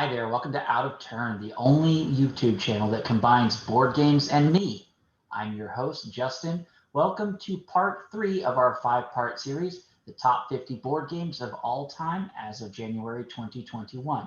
Hi there, welcome to Out of Turn, the only YouTube channel that combines board games and me. I'm your host, Justin. Welcome to part 3 of our 5-part series, the top 50 board games of all time as of January 2021.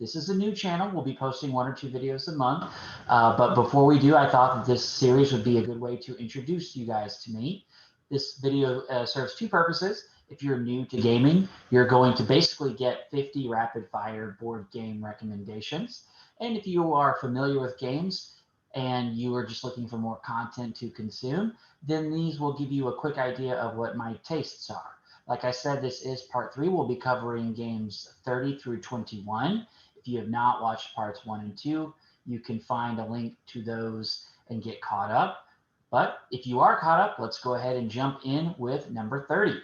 This is a new channel. We'll be posting 1 or 2 videos a month. But before we do, I thought that this series would be a good way to introduce you guys to me. This video serves 2 purposes. If you're new to gaming, you're going to basically get 50 rapid fire board game recommendations. And if you are familiar with games and you are just looking for more content to consume, then these will give you a quick idea of what my tastes are. Like I said, this is part 3. We'll be covering games 30 through 21. If you have not watched parts 1 and 2, you can find a link to those and get caught up. But if you are caught up, let's go ahead and jump in with number 30.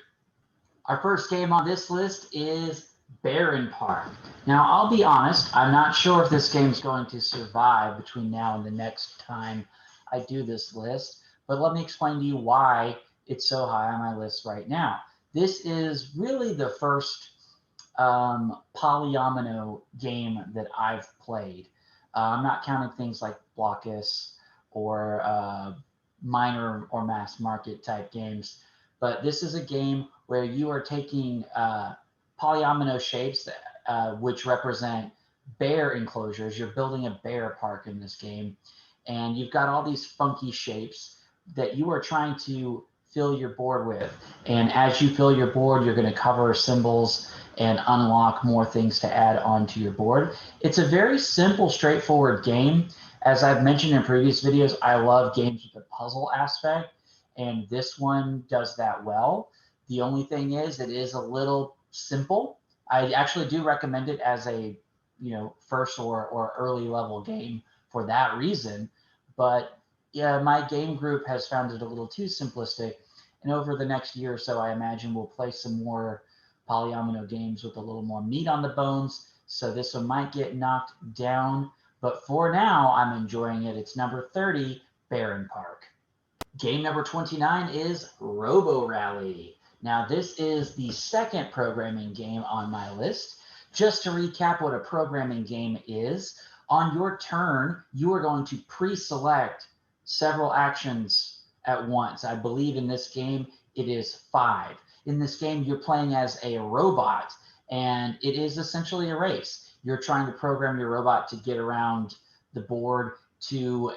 Our first game on this list is Bärenpark. Now, I'll be honest, I'm not sure if this game's going to survive between now and the next time I do this list, but let me explain to you why it's so high on my list right now. This is really the first polyomino game that I've played. I'm not counting things like Blokus or minor or mass market type games, but this is a game where you are taking polyomino shapes which represent bear enclosures. You're building a bear park in this game, and you've got all these funky shapes that you are trying to fill your board with. And as you fill your board, you're going to cover symbols and unlock more things to add onto your board. It's a very simple, straightforward game. As I've mentioned in previous videos, I love games with a puzzle aspect, and this one does that well. The only thing is, it is a little simple. I actually do recommend it as a, first or early level game for that reason. But yeah, my game group has found it a little too simplistic. And over the next year or so, I imagine we'll play some more polyomino games with a little more meat on the bones. So this one might get knocked down. But for now, I'm enjoying it. It's number 30, Bärenpark. Game number 29 is Robo Rally. Now, this is the second programming game on my list. Just to recap what a programming game is, on your turn, you are going to pre-select several actions at once. I believe in this game, it is 5. In this game, you're playing as a robot, and it is essentially a race. You're trying to program your robot to get around the board to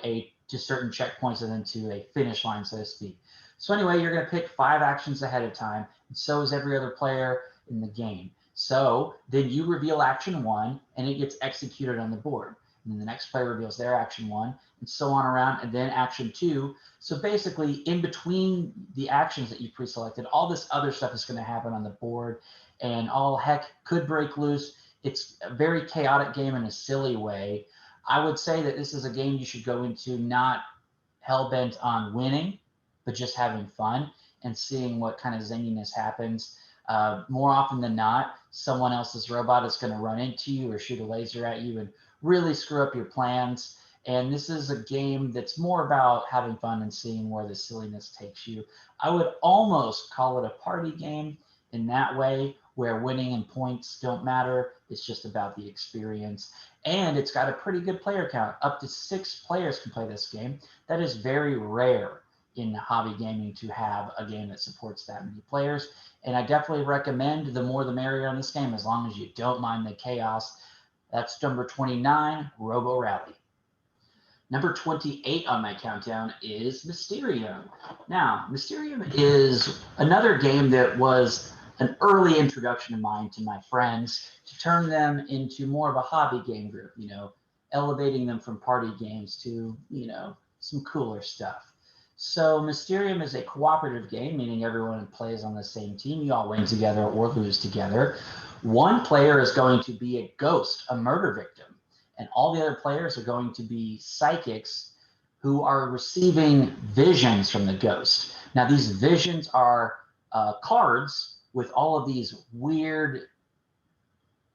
certain checkpoints and then to a finish line, so to speak. So anyway, you're going to pick 5 actions ahead of time, and so is every other player in the game. So then you reveal action 1, and it gets executed on the board. And then the next player reveals their action 1, and so on around, and then action 2. So basically, in between the actions that you pre-selected, all this other stuff is going to happen on the board, and all heck could break loose. It's a very chaotic game in a silly way. I would say that this is a game you should go into not hell-bent on winning, but just having fun and seeing what kind of zinginess happens. More often than not, someone else's robot is going to run into you or shoot a laser at you and really screw up your plans. And this is a game that's more about having fun and seeing where the silliness takes you. I would almost call it a party game in that way, where winning and points don't matter. It's just about the experience. And it's got a pretty good player count. Up to 6 players can play this game. That is very rare in hobby gaming to have a game that supports that many players. And I definitely recommend the more the merrier on this game, as long as you don't mind the chaos. That's number 29, Robo Rally. Number 28 on my countdown is Mysterium. Now, Mysterium is another game that was an early introduction of mine to my friends to turn them into more of a hobby game group, elevating them from party games to, some cooler stuff. So Mysterium is a cooperative game, meaning everyone plays on the same team. You all win together or lose together. One player is going to be a ghost, a murder victim, and all the other players are going to be psychics who are receiving visions from the ghost. Now, these visions are cards with all of these weird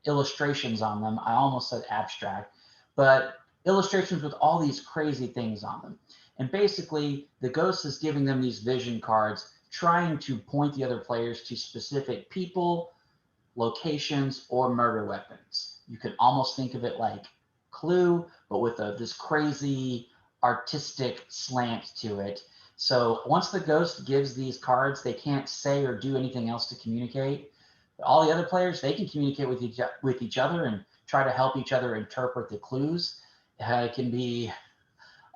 illustrations on them. I almost said abstract, but illustrations with all these crazy things on them. And basically, the ghost is giving them these vision cards, trying to point the other players to specific people, locations, or murder weapons. You can almost think of it like Clue, but with this crazy artistic slant to it. So once the ghost gives these cards, they can't say or do anything else to communicate. But all the other players, they can communicate with each other and try to help each other interpret the clues. It can be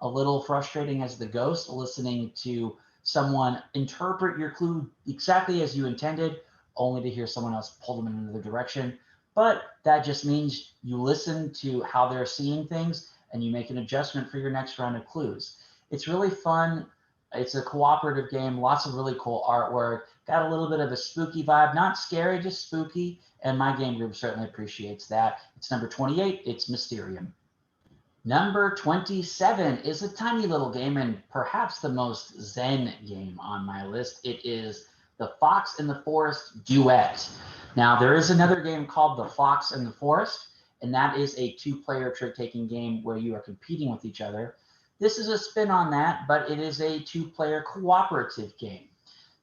a little frustrating as the ghost listening to someone interpret your clue exactly as you intended, only to hear someone else pull them in another direction. But that just means you listen to how they're seeing things and you make an adjustment for your next round of clues. It's really fun. It's a cooperative game, lots of really cool artwork, got a little bit of a spooky vibe, not scary, just spooky. And my game group certainly appreciates that. It's number 28, it's Mysterium. Number 27 is a tiny little game and perhaps the most zen game on my list. It is The Fox and the Forest Duet. Now, there is another game called The Fox and the Forest, and that is a two-player trick-taking game where you are competing with each other. This is a spin on that, but it is a two-player cooperative game.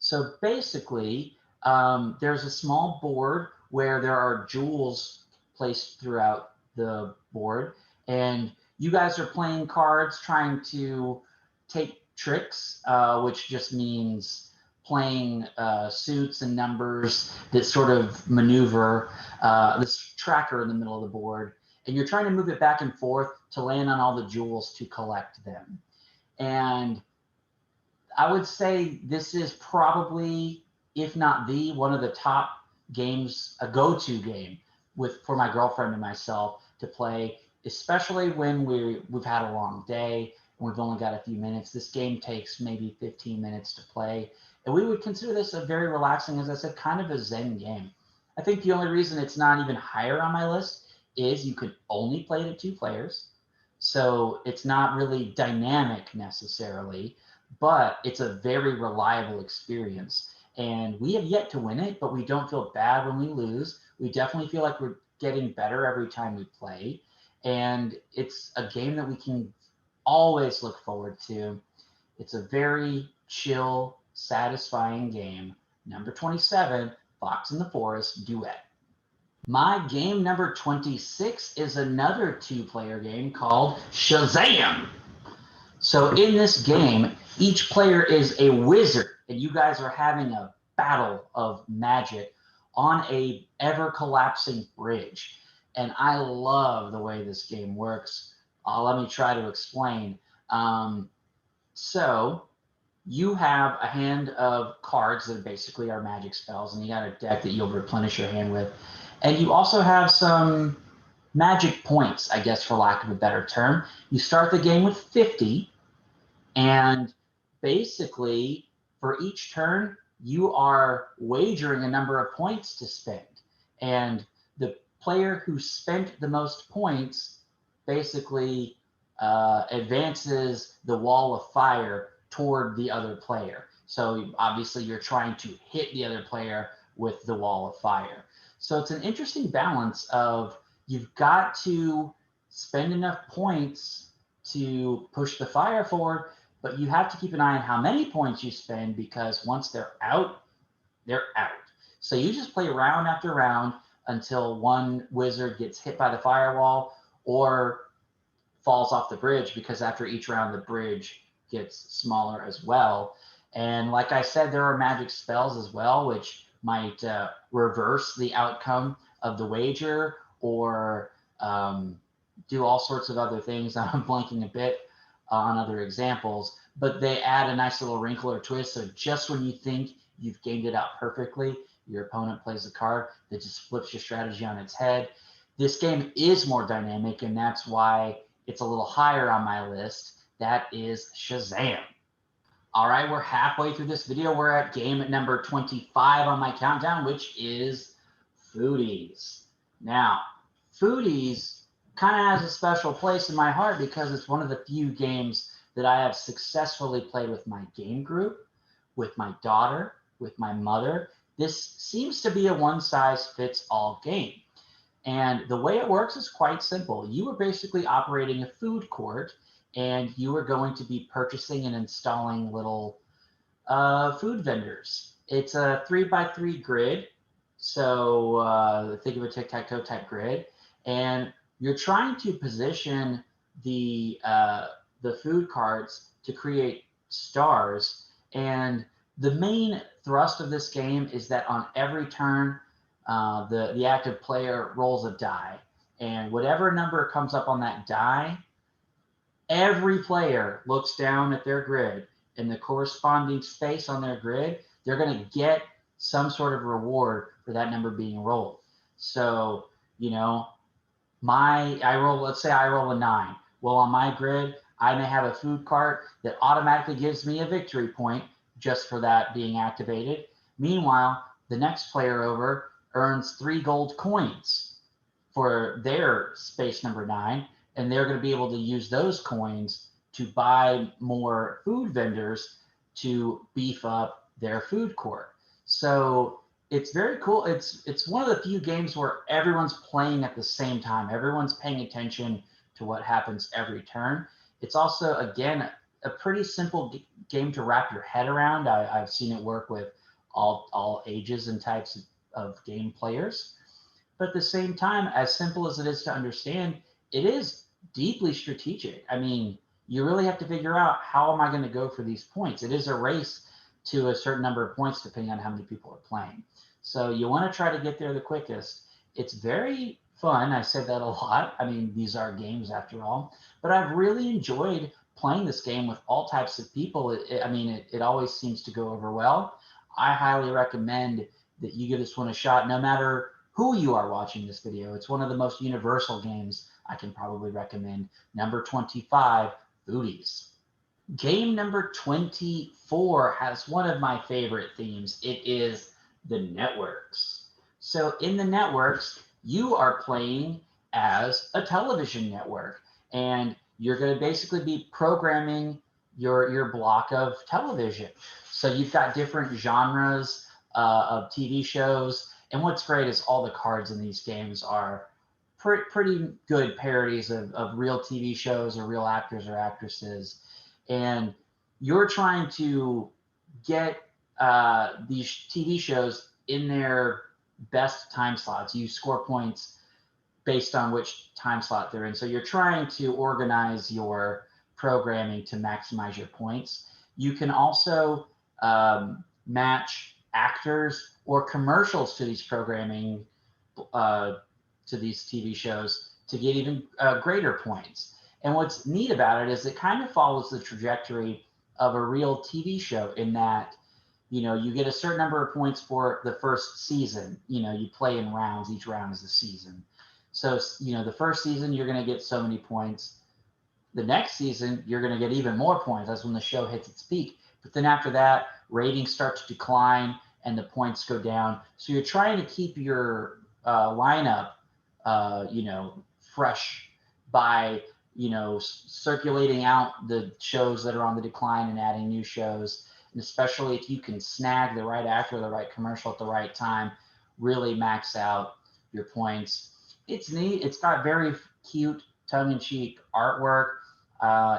So basically, there's a small board where there are jewels placed throughout the board, and you guys are playing cards trying to take tricks, which just means playing suits and numbers that sort of maneuver this tracker in the middle of the board. And you're trying to move it back and forth to land on all the jewels to collect them. And I would say this is probably, if not the, one of the top games, a go-to game for my girlfriend and myself to play, especially when we've had a long day and we've only got a few minutes. This game takes maybe 15 minutes to play. And we would consider this a very relaxing, as I said, kind of a zen game. I think the only reason it's not even higher on my list is you could only play it at two players. So it's not really dynamic necessarily, but it's a very reliable experience. And we have yet to win it, but we don't feel bad when we lose. We definitely feel like we're getting better every time we play. And it's a game that we can always look forward to. It's a very chill, satisfying game. Number 27, Fox and the Forest Duet. My game number 26 is another two-player game called Shazam. So in this game, each player is a wizard, and you guys are having a battle of magic on a ever-collapsing bridge. And I love the way this game works. Let me try to explain. So you have a hand of cards that basically are magic spells, and you got a deck that you'll replenish your hand with. And you also have some magic points, I guess, for lack of a better term. You start the game with 50, and basically for each turn, you are wagering a number of points to spend. And the player who spent the most points basically advances the wall of fire toward the other player. So obviously you're trying to hit the other player with the wall of fire. So it's an interesting balance of you've got to spend enough points to push the fire forward, but you have to keep an eye on how many points you spend, because once they're out, they're out. So you just play round after round until one wizard gets hit by the firewall or falls off the bridge, because after each round, the bridge gets smaller as well. And like I said, there are magic spells as well, which might reverse the outcome of the wager or do all sorts of other things. I'm blanking a bit on other examples, but they add a nice little wrinkle or twist. So just when you think you've gamed it out perfectly, your opponent plays a card that just flips your strategy on its head. This game is more dynamic, and that's why it's a little higher on my list. That is Shazam. All right, we're halfway through this video. We're at game number 25 on my countdown, which is Foodies. Now, Foodies kind of has a special place in my heart because it's one of the few games that I have successfully played with my game group, with my daughter, with my mother. This seems to be a one-size-fits-all game. And the way it works is quite simple. You are basically operating a food court, and you are going to be purchasing and installing little food vendors. It's a 3x3 grid. So think of a tic-tac-toe type grid. and you're trying to position the food carts to create stars. And the main thrust of this game is that on every turn, the active player rolls a die, and whatever number comes up on that die, every player looks down at their grid, and the corresponding space on their grid, they're going to get some sort of reward for that number being rolled. So, you know, let's say I roll a 9. Well, on my grid, I may have a food cart that automatically gives me a victory point just for that being activated. Meanwhile, the next player over earns 3 gold coins for their space number 9, and they're going to be able to use those coins to buy more food vendors to beef up their food court. So it's very cool. It's one of the few games where everyone's playing at the same time. Everyone's paying attention to what happens every turn. It's also, again, a pretty simple game to wrap your head around. I've seen it work with all ages and types of game players. But at the same time, as simple as it is to understand, it is deeply strategic. I mean, you really have to figure out, how am I going to go for these points? It is a race to a certain number of points depending on how many people are playing. So you want to try to get there the quickest. It's very fun. I said that a lot. I mean, these are games after all. But I've really enjoyed playing this game with all types of people. It always seems to go over well. I highly recommend that you give this one a shot, no matter who you are watching this video. It's one of the most universal games I can probably recommend. Number 25, Foodies. Game number 24 has one of my favorite themes. It is the networks. So in the networks, you are playing as a television network, and you're going to basically be programming your block of television. So you've got different genres of TV shows, and what's great is all the cards in these games are pretty good parodies of real TV shows or real actors or actresses. And you're trying to get these TV shows in their best time slots. You score points based on which time slot they're in. So you're trying to organize your programming to maximize your points. You can also match actors or commercials to these programming, to these TV shows to get even greater points. And what's neat about it is it kind of follows the trajectory of a real TV show, in that, you get a certain number of points for the first season. You play in rounds. Each round is a season. So, the first season, you're going to get so many points. The next season, you're going to get even more points. That's when the show hits its peak. But then after that, ratings start to decline and the points go down. So you're trying to keep your lineup, fresh by, circulating out the shows that are on the decline and adding new shows. And especially if you can snag the right actor, the right commercial at the right time, really max out your points. It's neat. It's got very cute, tongue-in-cheek artwork.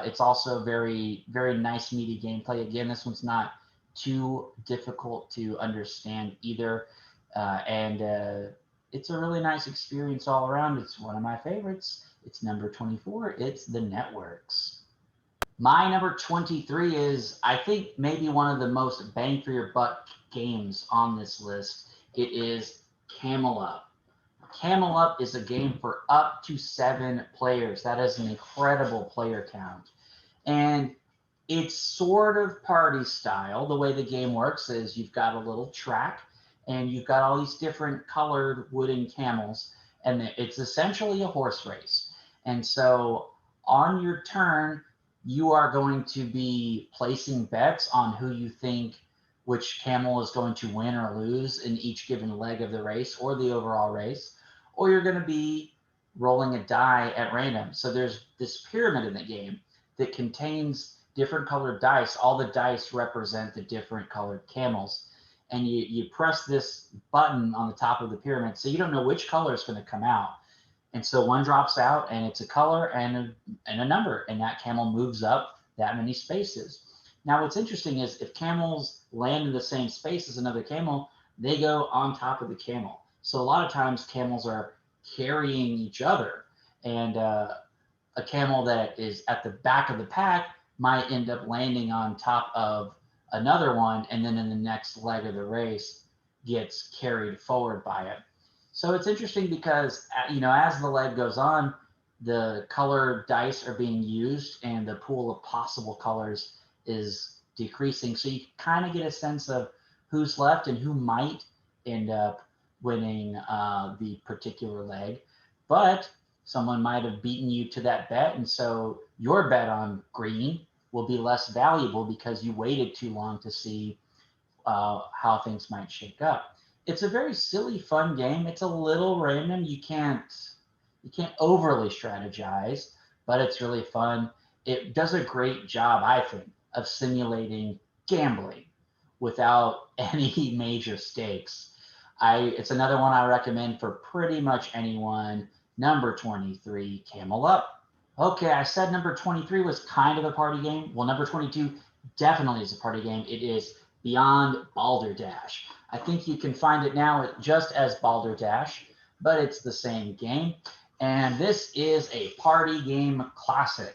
It's also very, very nice, meaty gameplay. Again, this one's not too difficult to understand either. And it's a really nice experience all around. It's one of my favorites. It's number 24. It's the networks. My number 23 is, I think, maybe one of the most bang for your buck games on this list. It is Camel Up. Camel Up is a game for up to 7 players. That is an incredible player count. And it's sort of party style. The way the game works is you've got a little track, and you've got all these different colored wooden camels, and it's essentially a horse race. And so on your turn, you are going to be placing bets on who you think which camel is going to win or lose in each given leg of the race or the overall race, or you're going to be rolling a die at random. So there's this pyramid in the game that contains different colored dice. All the dice represent the different colored camels. And you press this button on the top of the pyramid, so you don't know which color is going to come out. And so one drops out, and it's a color and a number, and that camel moves up that many spaces. Now, what's interesting is if camels land in the same space as another camel, they go on top of the camel. So a lot of times camels are carrying each other. And a camel that is at the back of the pack might end up landing on top of another one, and then in the next leg of the race gets carried forward by it. So it's interesting because as the leg goes on, the color dice are being used, and the pool of possible colors is decreasing. So you kind of get a sense of who's left and who might end up winning the particular leg. But someone might have beaten you to that bet, and so your bet on green will be less valuable because you waited too long to see how things might shake up. It's a very silly, fun game. It's a little random. You can't overly strategize, but it's really fun. It does a great job, I think, of simulating gambling without any major stakes. It's another one I recommend for pretty much anyone. Number 23, Camel Up. Okay, I said number 23 was kind of a party game. Well, number 22 definitely is a party game. It is Beyond Balderdash. I think you can find it now just as Balderdash, but it's the same game. And this is a party game classic.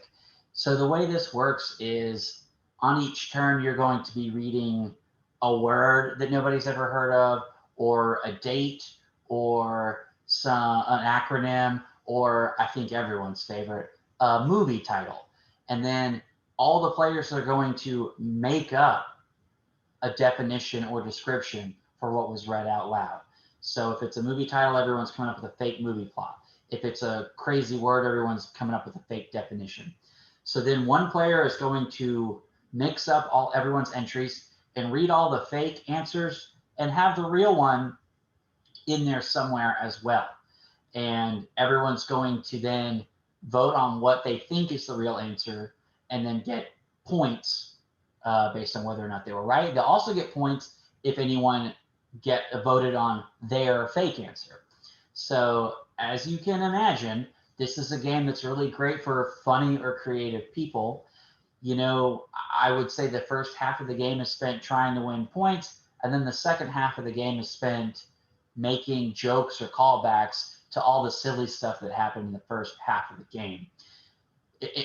So the way this works is on each turn, you're going to be reading a word that nobody's ever heard of, or a date, or an acronym, or I think everyone's favorite, a movie title. And then all the players are going to make up a definition or description for what was read out loud. So if it's a movie title, everyone's coming up with a fake movie plot. If it's a crazy word, everyone's coming up with a fake definition. So then one player is going to mix up everyone's entries and read all the fake answers and have the real one in there somewhere as well. And everyone's going to then vote on what they think is the real answer and then get points based on whether or not they were right. They'll also get points if anyone voted on their fake answer. So as you can imagine, this is a game that's really great for funny or creative people. I would say the first half of the game is spent trying to win points, and then the second half of the game is spent making jokes or callbacks to all the silly stuff that happened in the first half of the game.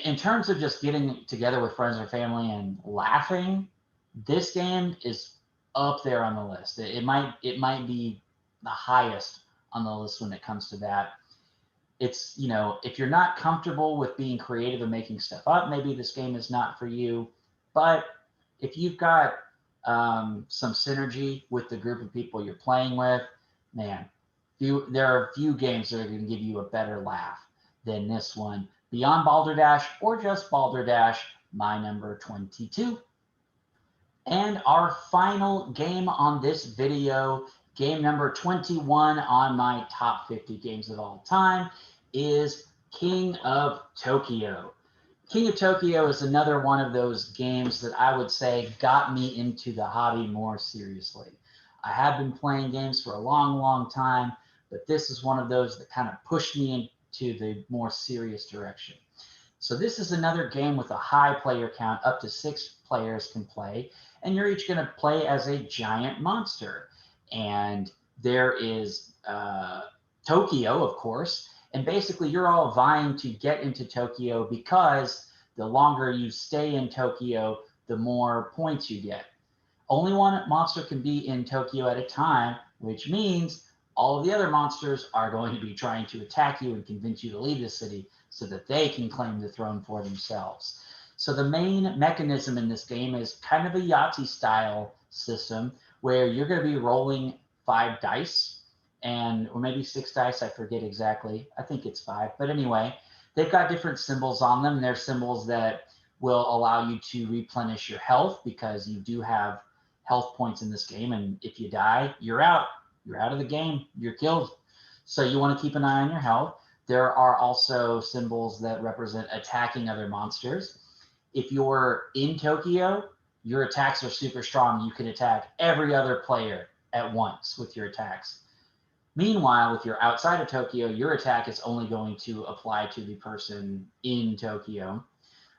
In terms of just getting together with friends or family and laughing, this game is up there on the list. It might be the highest on the list when it comes to that. It's, if you're not comfortable with being creative and making stuff up, maybe this game is not for you. But if you've got some synergy with the group of people you're playing with, man, there are few games that are going to give you a better laugh than this one. Beyond Balderdash, or just Balderdash, my number 22. And our final game on this video, game number 21 on my top 50 games of all time, is King of Tokyo. King of Tokyo is another one of those games that I would say got me into the hobby more seriously. I have been playing games for a long, long time, but this is one of those that kind of pushed me into the more serious direction. So this is another game with a high player count. Up to 6 players can play, and you're each going to play as a giant monster. And there is Tokyo, of course, and basically you're all vying to get into Tokyo because the longer you stay in Tokyo, the more points you get. Only one monster can be in Tokyo at a time, which means all of the other monsters are going to be trying to attack you and convince you to leave the city so that they can claim the throne for themselves. So the main mechanism in this game is kind of a Yahtzee style system where you're going to be rolling 5 dice, or maybe 6 dice, I forget exactly. I think it's 5. But anyway, they've got different symbols on them. They're symbols that will allow you to replenish your health, because you do have health points in this game. And if you die, you're out. You're out of the game. You're killed. So you want to keep an eye on your health. There are also symbols that represent attacking other monsters. If you're in Tokyo, your attacks are super strong. You can attack every other player at once with your attacks. Meanwhile, if you're outside of Tokyo, your attack is only going to apply to the person in Tokyo.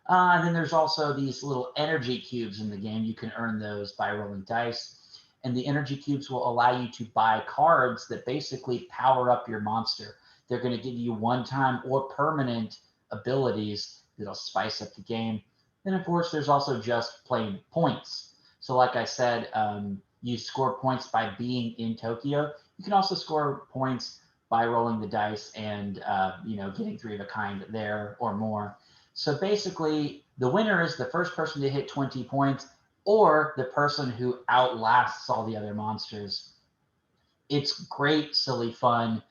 And then there's also these little energy cubes in the game. You can earn those by rolling dice. And the energy cubes will allow you to buy cards that basically power up your monster. They're going to give you one-time or permanent abilities that'll spice up the game. Then, of course, there's also just plain points. So like I said, you score points by being in Tokyo. You can also score points by rolling the dice and getting 3 of a kind there or more. So basically, the winner is the first person to hit 20 points or the person who outlasts all the other monsters. It's great, silly fun.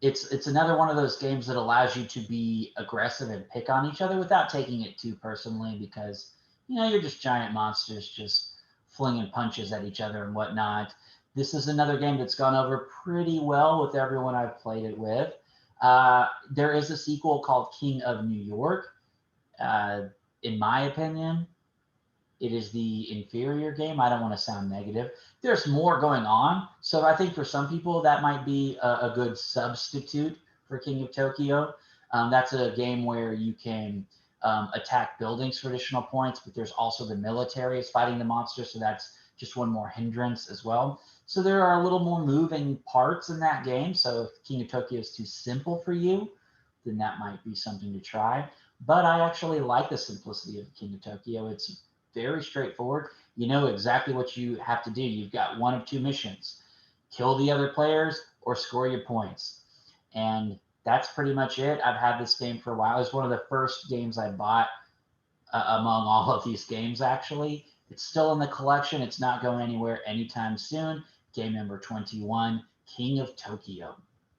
It's another one of those games that allows you to be aggressive and pick on each other without taking it too personally, because you're just giant monsters just flinging punches at each other and whatnot. This is another game that's gone over pretty well with everyone I've played it with. There is a sequel called King of New York. In my opinion, it is the inferior game. I don't want to sound negative. There's more going on. So I think for some people, that might be a good substitute for King of Tokyo. That's a game where you can attack buildings for additional points, but there's also the military is fighting the monsters. So that's just one more hindrance as well. So there are a little more moving parts in that game. So if King of Tokyo is too simple for you, then that might be something to try. But I actually like the simplicity of King of Tokyo. It's very straightforward. You know exactly what you have to do. You've got one of 2 missions: kill the other players or score your points. And that's pretty much it. I've had this game for a while. It's one of the first games I bought among all of these games, actually. It's still in the collection. It's not going anywhere anytime soon. Game number 21, King of Tokyo.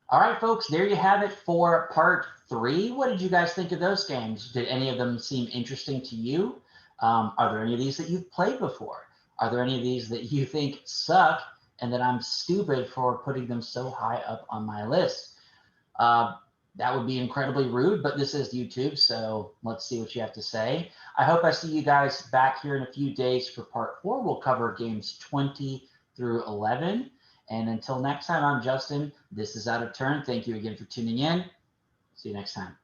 All right, folks, there you have it for part 3. What did you guys think of those games? Did any of them seem interesting to you? Are there any of these that you've played before? Are there any of these that you think suck and that I'm stupid for putting them so high up on my list? That would be incredibly rude, but this is YouTube, so let's see what you have to say. I hope I see you guys back here in a few days for part 4. We'll cover games 20 through 11. And until next time, I'm Justin. This is Out of Turn. Thank you again for tuning in. See you next time.